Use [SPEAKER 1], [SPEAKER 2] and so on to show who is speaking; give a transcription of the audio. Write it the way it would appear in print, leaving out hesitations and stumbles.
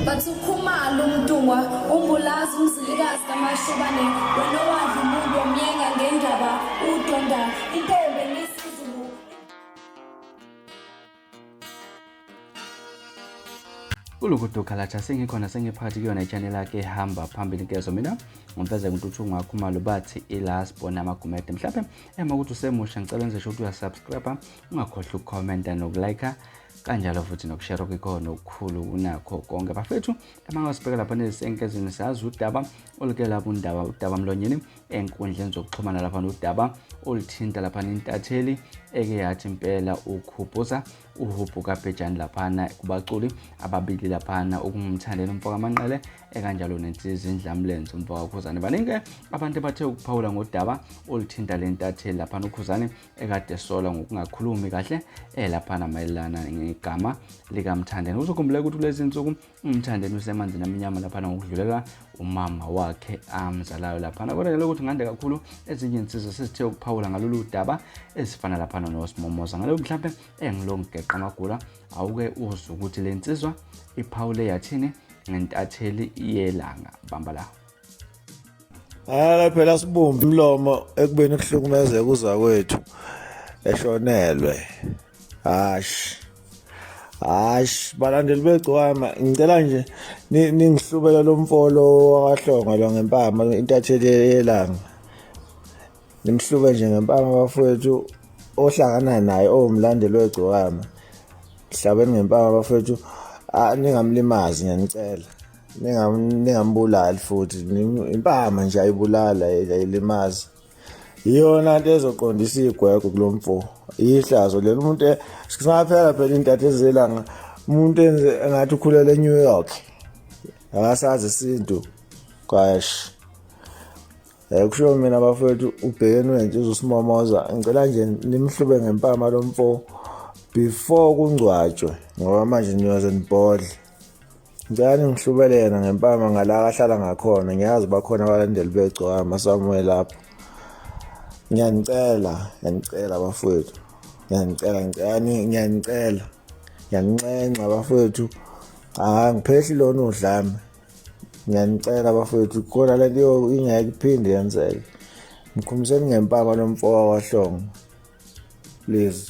[SPEAKER 1] bathi ukhumalo umdungwa umbulazi umzilikazi kamashobane wena wadla umuntu wamyenga ngendaba udonda intombi ngesizulu.
[SPEAKER 2] Ulukudukalacha sengikhona sengiphakathi kuyona ichannel yakhe ehamba phambili kezo mina ngumfeza nguNtuthungu Khumalo bathi ilast bona amagumede mhlawumbe ema ukuthi usemusha ngicela nje ukuthi uyasubscribe ungakhohlwa ukucomment nokulike kanjalo futhi nokushare kwikhono okukhulu unakho konke bafethu amangasibheka lapha nesenkezini sazi udaba oluke lapha udaba mlonyeni enkundleni zokuxhumana lapha udaba olithinta lapha leNtatheni eke yathi impela ukhuphuza uhubhu kaBhejani laphana kubaculi ababili laphana ukungumthandela umfoka amanqele ekanjalo nensiza indlamlenze umfoka uKhuzane baningi abantu bathe ukuphawula ngodaba olithinta leNtatheni laphana uKhuzane ekade sola ngokungakhulumi kahle laphana mayelana ngegama likaMthandeni uzokhumbula ukuthi kulezi insuku uMthandeni usemanzini amnyama laphana ngokudlulela umama wakhe amzalayo laphana kodwa lokho ngande kakhulu ezinye insizwe sesithe ukuphawula ngalolu daba ezifana laphana noSimomoza ngalo mhlawumbe engilongeqa amagula awuke uzwe ukuthi lensizwa iphawule yathini ngeNtatheli yelanga bamba la
[SPEAKER 3] phela sibumbi umlomo ekubeni kuhlukumezeka uza kwethu eshonelwe balandeli begcwama ngicela nje ningihlubela lo mfolo wakahlonga lo ngempama iNtatheli yelanga nimhlube nje ngempama bafowethu ohlangana naye owumlandeli wegcwama hlabeni ngempama bafowethu ningamlimazi ngiyanicela ningambulali futhi impama nje ayibulala ayilimazi yona into ezoqondisa igwego kulomfo ihlazo lelo umuntu sisaphela phela iNtatheli zelanga umuntu engathi ukhulela eNew York akasazi isintu kwash Akusho mina bafowethu ubhekene wensizwe uSimomoza ngicela nje nimhlube ngempama lomfo before kungcwatshwe ngoba manje niyoze nibhodle ngicela ningihlubele yena ngempama ngala ahlala ngakhona ngiyazi bakhona abalandeli begcwama Samuel lapho ngiyanicela bafowethu ngiyancenga bafowethu ngiphehli lona udlame ngiyanicela bafowethu khona lento ingeke iphinde yenzeke ngikhumiseni ngempama lomfo wahlonga please